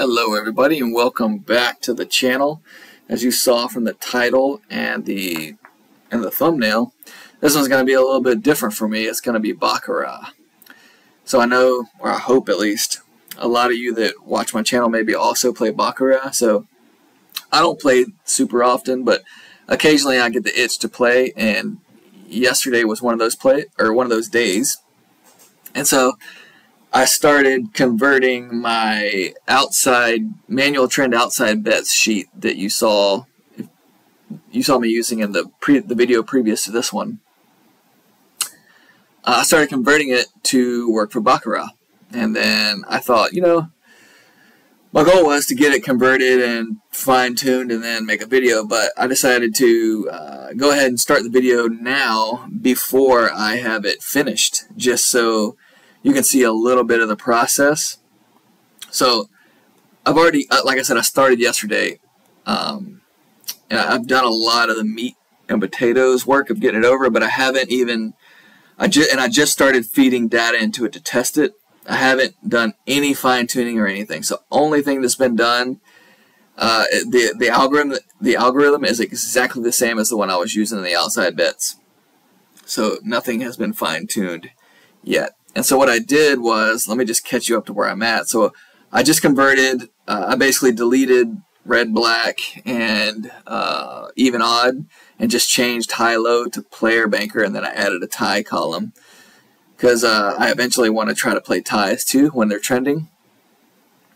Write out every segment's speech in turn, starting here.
Hello everybody and welcome back to the channel. As you saw from the title and the thumbnail, this one's going to be a little bit different for me. It's going to be Baccarat. So I know, or I hope at least, a lot of you that watch my channel maybe also play Baccarat. So I don't play super often, but occasionally I get the itch to play, and yesterday was one of those days. And so I started converting my manual trend outside bets sheet that you saw me using in the video previous to this one. I started converting it to work for Baccarat, and then I thought, my goal was to get it converted and fine-tuned and then make a video, but I decided to go ahead and start the video now before I have it finished, just so you can see a little bit of the process. So I've already, like I said, I started yesterday, and I've done a lot of the meat and potatoes work of getting it over, but I haven't even, I just started feeding data into it to test it. I haven't done any fine-tuning or anything. So only thing that's been done, the algorithm is exactly the same as the one I was using in the outside bets. So nothing has been fine-tuned yet. And so what I did was, let me just catch you up to where I'm at. So I just converted, I basically deleted red, black, and even odd, and just changed high-low to player banker, and then I added a tie column, because I eventually want to try to play ties too when they're trending.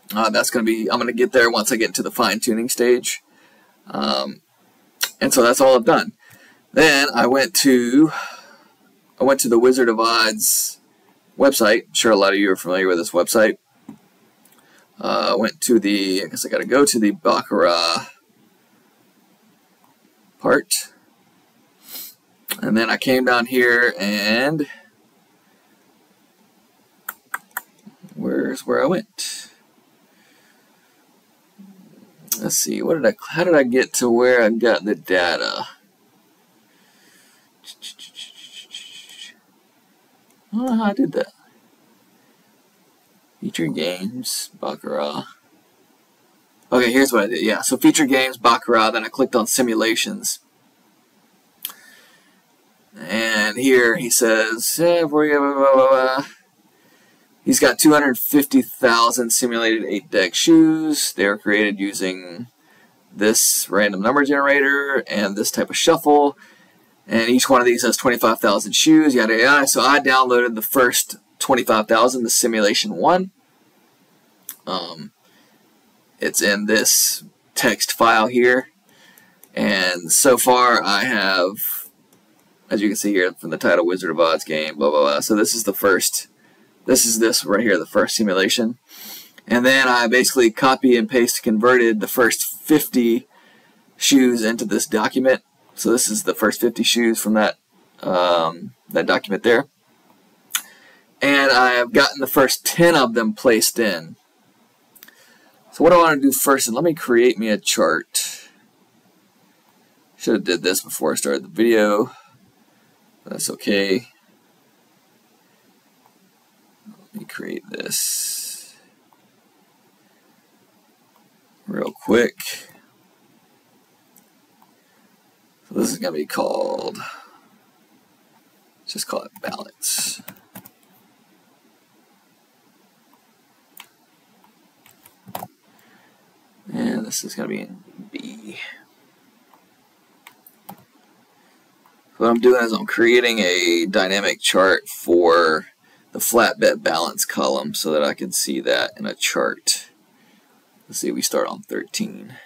That's going to be, I'm going to get there once I get into the fine-tuning stage. And so that's all I've done. Then I went to the Wizard of Odds website. I'm sure a lot of you are familiar with this website. I guess I got to go to the Baccarat part. And then I came down here, and where's where I went? Let's see, how did I get to where I got the data? I don't know how I did that. Feature games, Baccarat. Okay, here's what I did. Yeah, so feature games, Baccarat, then I clicked on simulations. And here he says, he's got 250,000 simulated 8-deck shoes. They are created using this random number generator and this type of shuffle. And each one of these has 25,000 shoes, yada yada. So I downloaded the first 25,000, the simulation one. It's in this text file here. And so far I have, as you can see here from the title, Wizard of Odds game, blah, blah, blah. So this is this right here, the first simulation. And then I basically copy and paste converted the first 50 shoes into this document. So this is the first 50 shoes from that document there. And I have gotten the first 10 of them placed in. So what I want to do first is let me create me a chart. Should have did this before I started the video. That's okay. Let me create this real quick. So this is going to be called, let's just call it balance. And this is going to be in B. What I'm doing is I'm creating a dynamic chart for the flat bet balance column so that I can see that in a chart. Let's see, we start on 13.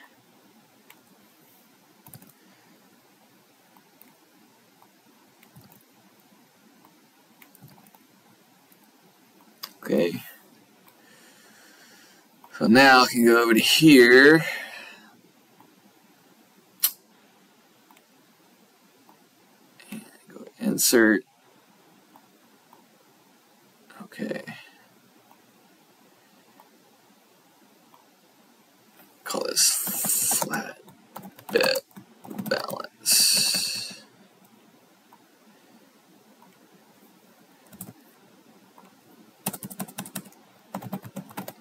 Okay. So now I can go over to here. And go insert. Okay. Call this flat bet balance.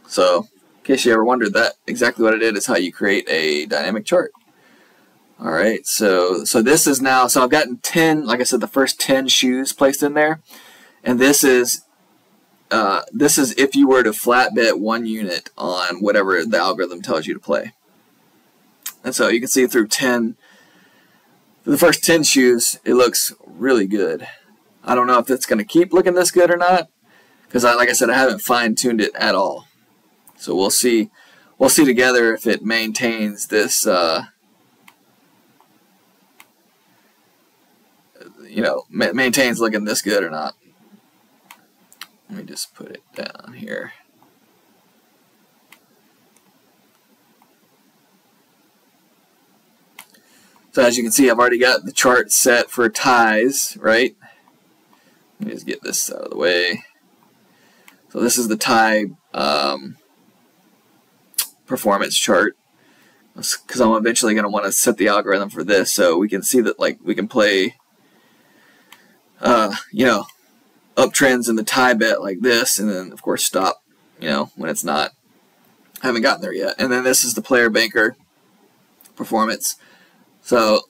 So case you ever wondered, that exactly what I did is how you create a dynamic chart. Alright, so this is now, so I've gotten 10, like I said, the first 10 shoes placed in there. And this is if you were to flat bet 1 unit on whatever the algorithm tells you to play. And so you can see through the first 10 shoes, it looks really good. I don't know if it's going to keep looking this good or not, because like I said, I haven't fine-tuned it at all. So we'll see together if it maintains this maintains looking this good or not. Let me just put it down here. So as you can see, I've already got the chart set for ties, right? Let me just get this out of the way. So this is the tie performance chart, because I'm eventually going to want to set the algorithm for this, so we can see that we can play uptrends in the tie bet like this, and then of course stop when it's not. I haven't gotten there yet. And then this is the player banker performance. So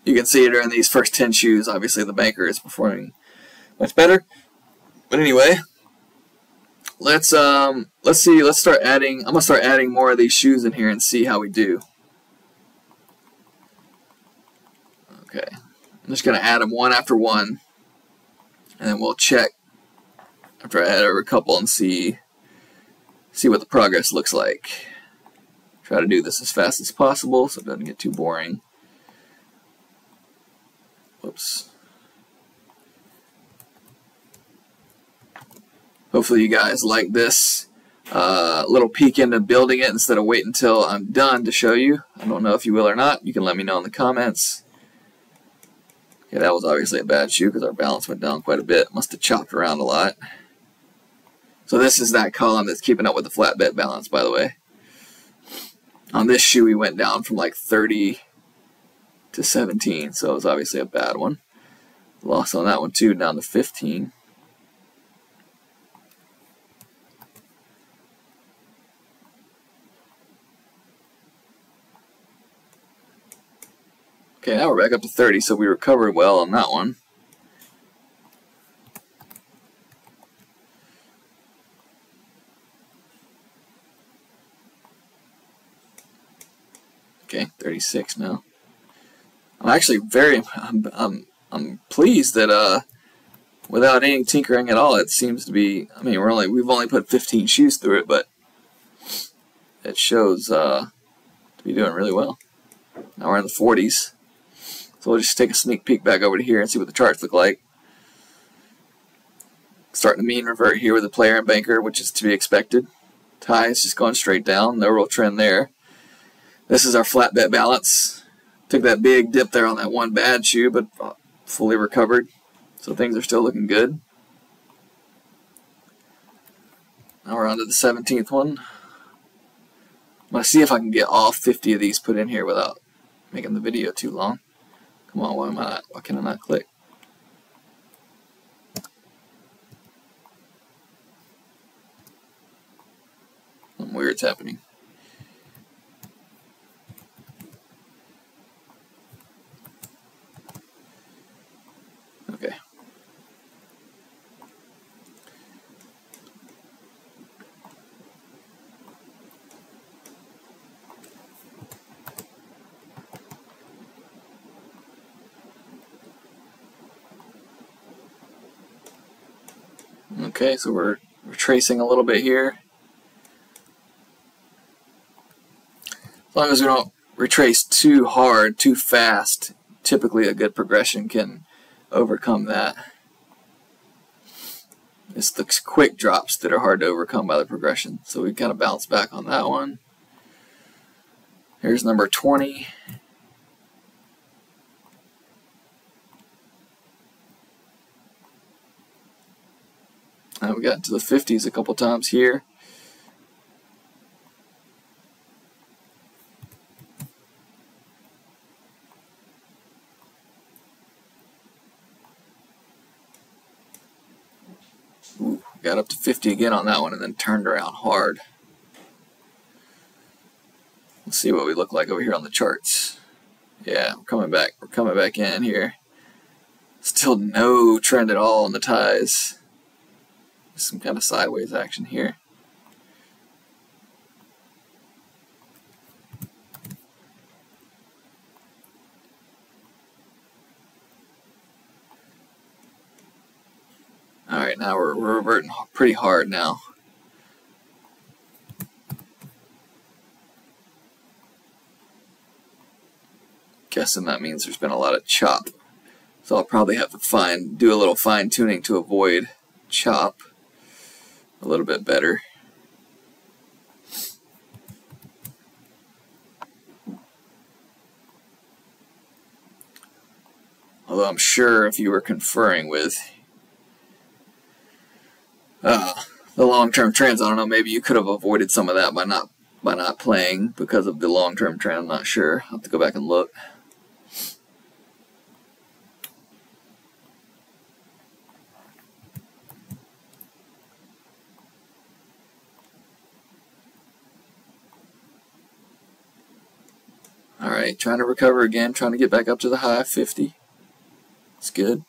you can see during these first 10 shoes, obviously the banker is performing much better. But anyway, let's see. Let's start adding. I'm gonna start adding more of these shoes in here and see how we do. Okay, I'm just gonna add them one after one, and then we'll check after I add over a couple and see what the progress looks like. Try to do this as fast as possible so it doesn't get too boring. Whoops. Hopefully you guys like this little peek into building it instead of waiting until I'm done to show you. I don't know if you will or not. You can let me know in the comments. Okay, that was obviously a bad shoe because our balance went down quite a bit. Must have chopped around a lot. So this is that column that's keeping up with the flat bet balance, by the way. On this shoe, we went down from like 30 to 17, so it was obviously a bad one. Loss on that one too, down to 15. Okay, now we're back up to 30, so we recovered well on that one. Okay, 36 now. I'm actually I'm pleased that without any tinkering at all, it seems to be. I mean, we've only put 15 shoes through it, but it shows to be doing really well. Now we're in the 40s, so we'll just take a sneak peek back over to here and see what the charts look like. Starting to mean revert here with the player and banker, which is to be expected. Tie is just going straight down, no real trend there. This is our flat bet balance. Took that big dip there on that one bad shoe, but fully recovered. So things are still looking good. Now we're on to the 17th one. I'm going to see if I can get all 50 of these put in here without making the video too long. Come on, why can I not click? Something weird's happening. Okay. Okay, so we're tracing a little bit here. As long as we don't retrace too hard, too fast, typically a good progression can overcome that. It's the quick drops that are hard to overcome by the progression. So we kind of bounce back on that one. Here's number 20. Now we got into the 50s a couple times here. Ooh, got up to 50 again on that one and then turned around hard. Let's see what we look like over here on the charts. Yeah, we're coming back. We're coming back in here. Still no trend at all on the ties. Some kind of sideways action here. Alright, now we're reverting pretty hard now. Guessing that means there's been a lot of chop. So I'll probably have to do a little fine tuning to avoid chop a little bit better. Although I'm sure if you were conferring with the long-term trends, I don't know, maybe you could have avoided some of that by not playing because of the long-term trend. I'm not sure. I'll have to go back and look. Alright, trying to recover again, trying to get back up to the high 50. It's good.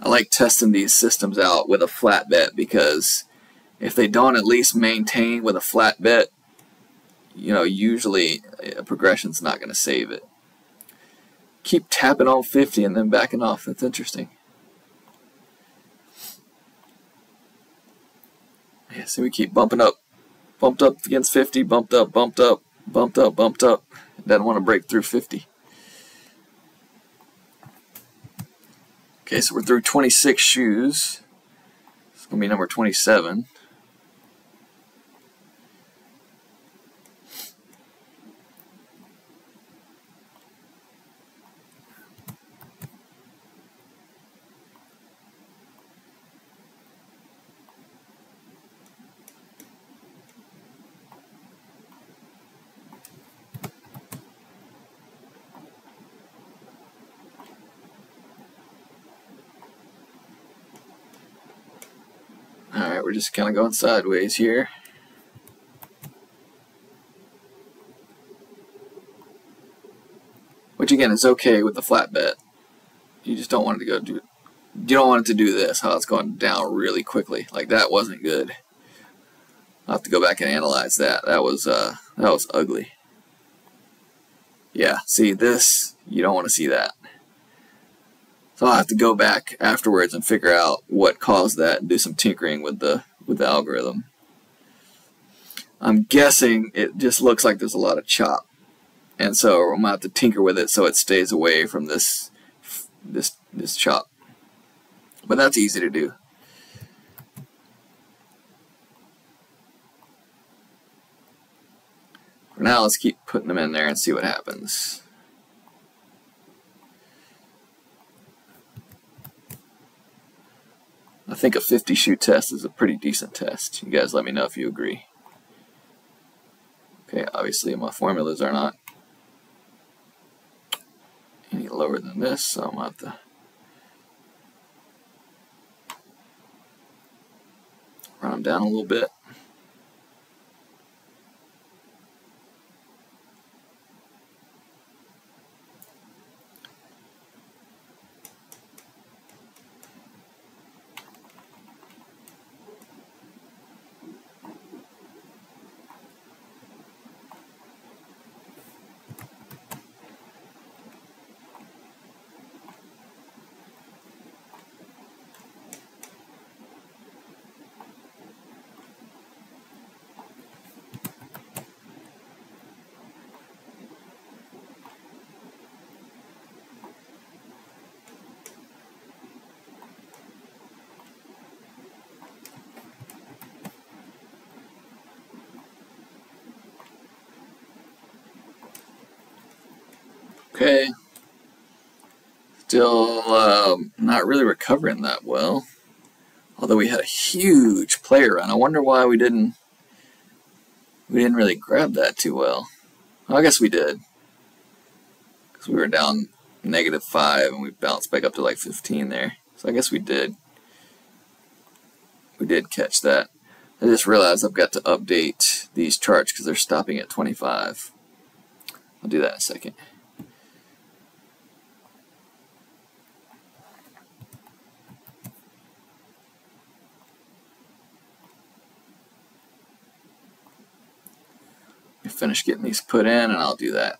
I like testing these systems out with a flat bet because if they don't at least maintain with a flat bet, you know, usually a progression's not going to save it. Keep tapping on 50 and then backing off. That's interesting. Yeah, so we keep bumping up. Bumped up against 50, bumped up, bumped up, bumped up, bumped up. Doesn't want to break through 50. Okay, so we're through 26 shoes. It's going to be number 27. Alright, we're just kind of going sideways here. Which again is okay with the flat bet. You just don't want it to you don't want it to do this, how it's going down really quickly. Like that wasn't good. I'll have to go back and analyze that. That was ugly. Yeah, see this, you don't want to see that. So I'll have to go back afterwards and figure out what caused that and do some tinkering with the algorithm. I'm guessing it just looks like there's a lot of chop, and so I'm gonna have to tinker with it so it stays away from this chop. But that's easy to do. For now, let's keep putting them in there and see what happens. I think a 50 shoe test is a pretty decent test. You guys let me know if you agree. Okay, obviously my formulas are not any lower than this, so I'm going to have to run them down a little bit. Okay, still not really recovering that well, although we had a huge player run. I wonder why we didn't really grab that too well. Well, I guess we did, because we were down -5 and we bounced back up to like 15 there. So I guess we did catch that. I just realized I've got to update these charts because they're stopping at 25. I'll do that in a second. Finish getting these put in and I'll do that.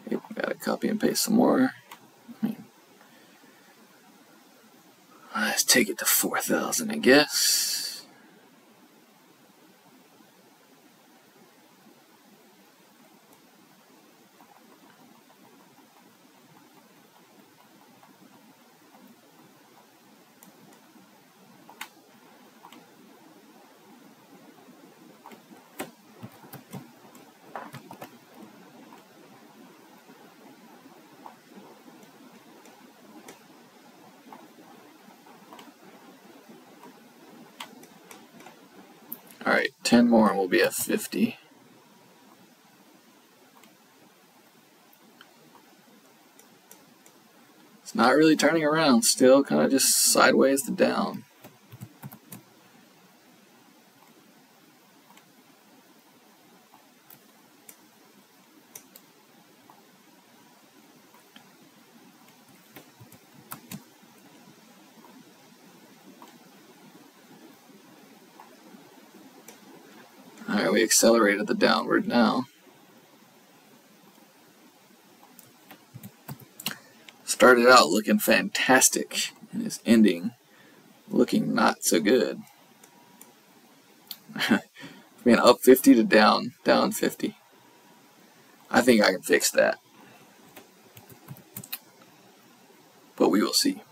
Yep, gotta copy and paste some more. Let's take it to 4,000, I guess. Alright, 10 more and we'll be at 50. It's not really turning around, still kind of just sideways to down. Alright, we accelerated the downward now. Started out looking fantastic and is ending looking not so good. Being up 50 to down 50. I think I can fix that. But we will see.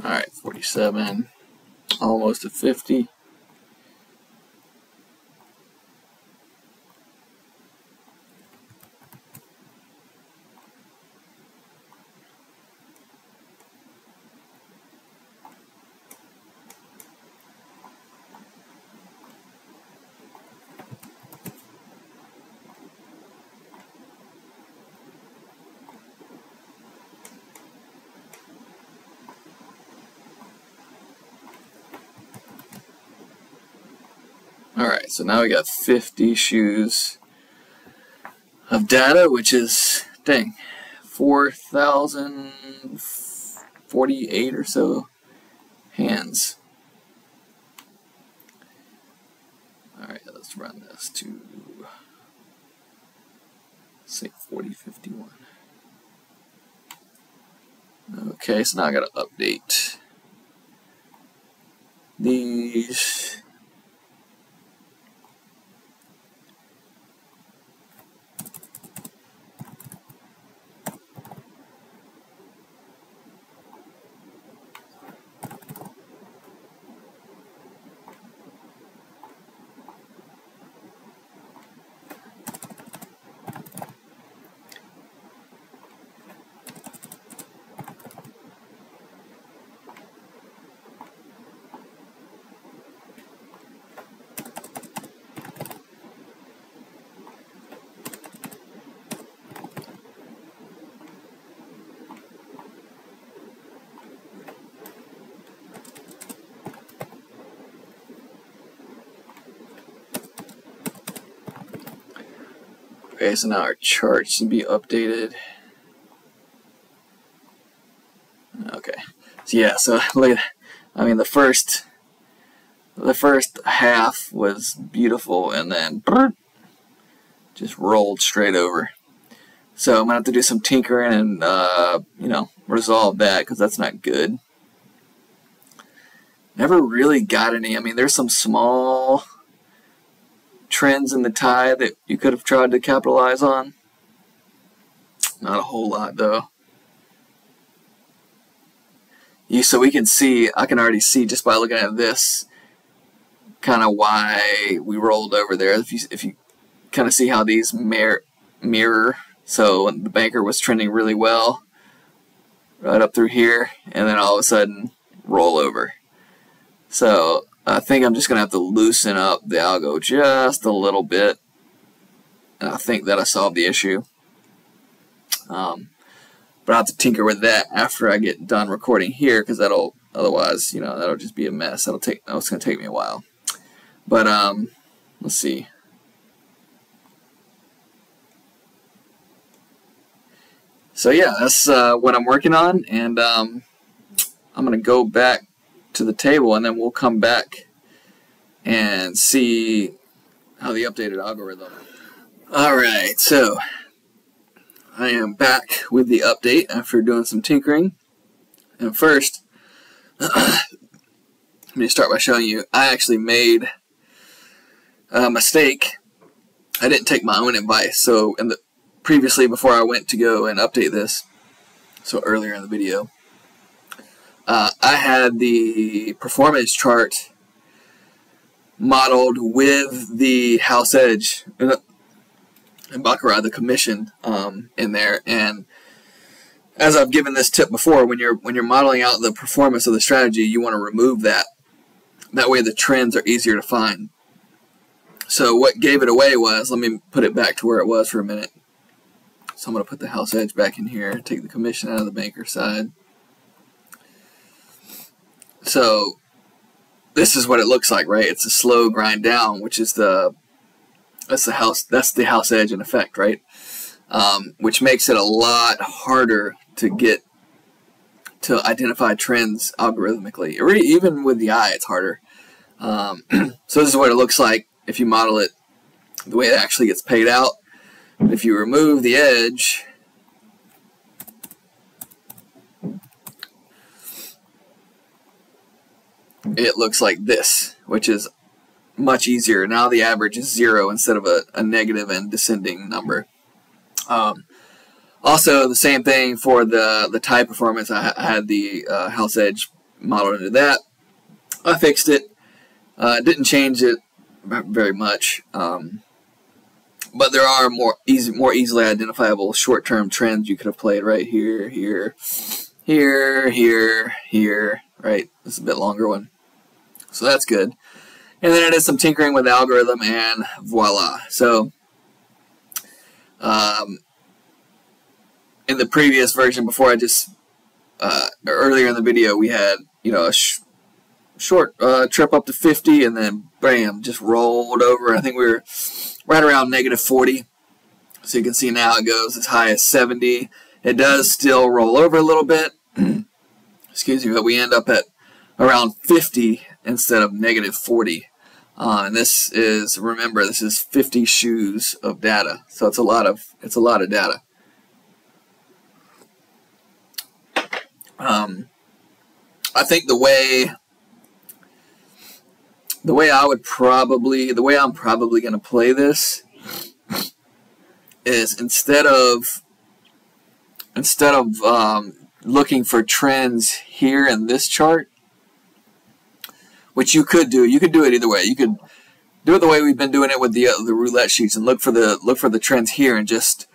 Alright, 47, almost at 50. Alright, so now we got 50 shoes of data, which is, dang, 4,048 or so hands. Alright, let's run this to, say, 4051. Okay, so now I gotta update these. Okay, so now our chart should be updated. Okay, so yeah, so look at, I mean, the first half was beautiful, and then just rolled straight over. So I'm gonna have to do some tinkering and you know, resolve that because that's not good. never really got any. I mean, there's some small trends in the tie that you could have tried to capitalize on. Not a whole lot, though. So we can see, I can already see just by looking at this, kind of why we rolled over there. If you kind of see how these mirror, so the banker was trending really well right up through here, and then all of a sudden roll over. So I think I'm just going to have to loosen up the algo just a little bit, and I think that I solved the issue. But I'll have to tinker with that after I get done recording here, because otherwise, that'll just be a mess. It's going to take me a while. But let's see. So yeah, that's what I'm working on, and I'm going to go back to the table, and then we'll come back and see how the updated algorithm. Alright, so I am back with the update after doing some tinkering. And first, let me start by showing you, I actually made a mistake. I didn't take my own advice. So previously, before I went to go and update this, so earlier in the video, I had the performance chart modeled with the house edge and Baccarat, the commission, in there. And as I've given this tip before, when you're modeling out the performance of the strategy, you want to remove that. That way the trends are easier to find. So what gave it away was, let me put it back to where it was for a minute. So I'm going to put the house edge back in here, take the commission out of the banker side. So this is what it looks like, right? It's a slow grind down, which is that's the house edge in effect, right? Which makes it a lot harder to identify trends algorithmically. Or even with the eye, it's harder. So this is what it looks like if you model it the way it actually gets paid out. If you remove the edge, it looks like this, which is much easier. Now the average is 0 instead of a negative and descending number. Also, the same thing for the tie performance. I had the house edge modeled into that. I fixed it. Didn't change it very much. But there are more easily identifiable short-term trends you could have played right here, here, here, here, here, right? This is a bit longer one. So that's good. And then I did some tinkering with the algorithm, and voila. So in the previous version, before earlier in the video, we had, a short trip up to 50, and then bam, just rolled over. I think we were right around -40. So you can see now it goes as high as 70. It does still roll over a little bit. Excuse me, but we end up at around 50 instead of -40. And this is, remember, this is 50 shoes of data. So it's a lot of data. I think the way I'm probably going to play this is instead of looking for trends here in this chart, which you could do it either way. You could do it the way we've been doing it with the roulette sheets, and look for the trends here and just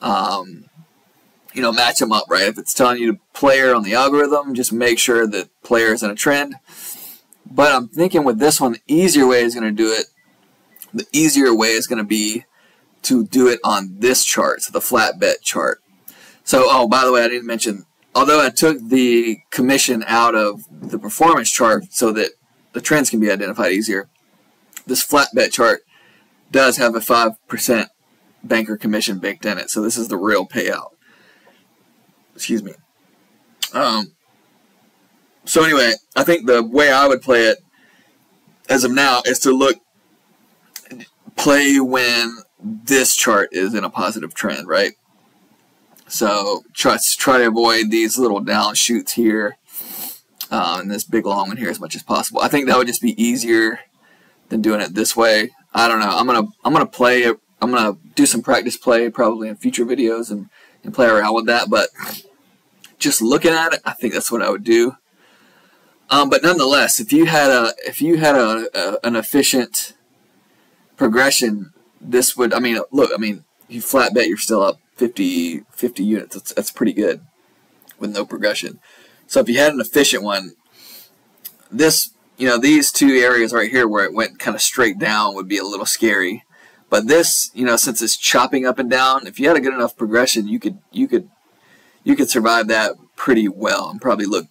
match them up, right? If it's telling you to player on the algorithm, just make sure that player is in a trend. But I'm thinking with this one, the easier way is going to do it. The easier way is going to be to do it on this chart, so the flat bet chart. So, oh, by the way, I didn't mention, although I took the commission out of the performance chart so that the trends can be identified easier, this flat bet chart does have a 5% banker commission baked in it. So this is the real payout. Excuse me. So anyway, I think the way I would play it as of now is to play when this chart is in a positive trend, right? So try to avoid these little down shoots here. and this big long one here as much as possible. I think that would just be easier than doing it this way. I don't know. I'm gonna play it. I'm gonna do some practice play probably in future videos and play around with that. But just looking at it, I think that's what I would do. But nonetheless, if you had an efficient progression, this would. I mean, look. I mean, you flat bet you're still up 50 units. That's pretty good with no progression. So if you had an efficient one, this, these two areas right here where it went kind of straight down would be a little scary. But this, since it's chopping up and down, if you had a good enough progression, you could survive that pretty well and probably look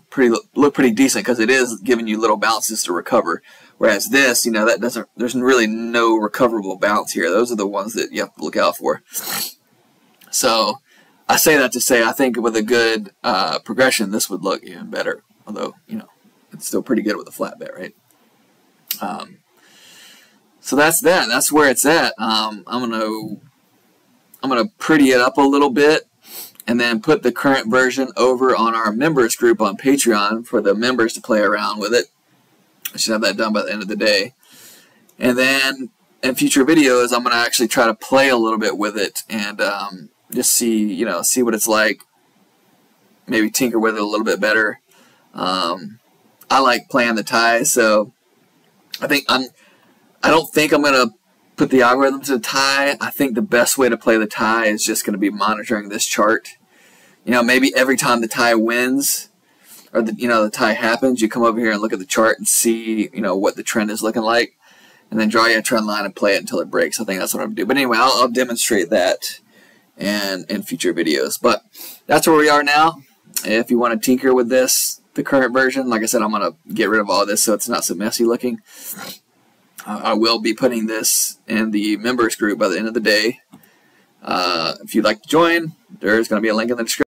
pretty decent, because it is giving you little bounces to recover. Whereas this, that doesn't. There's really no recoverable bounce here. Those are the ones that you have to look out for. So I say that to say I think with a good progression, this would look even better. Although it's still pretty good with a flat bet, right? So that's that. That's where it's at. I'm gonna pretty it up a little bit, and then put the current version over on our members group on Patreon for the members to play around with it. I should have that done by the end of the day. And then in future videos, I'm gonna actually try to play a little bit with it and just see what it's like. Maybe tinker with it a little bit better. I like playing the ties, so I don't think I'm gonna put the algorithm to the tie. I think the best way to play the tie is just gonna be monitoring this chart. Maybe every time the tie wins or the tie happens, you come over here and look at the chart and see what the trend is looking like, and then draw you a trend line and play it until it breaks. I think that's what I'm gonna do. But anyway, I'll demonstrate that in future videos. But that's where we are now. If you want to tinker with this, the current version, like I said, I'm going to get rid of all this so it's not so messy looking. I will be putting this in the members group by the end of the day. If you'd like to join, there's going to be a link in the description.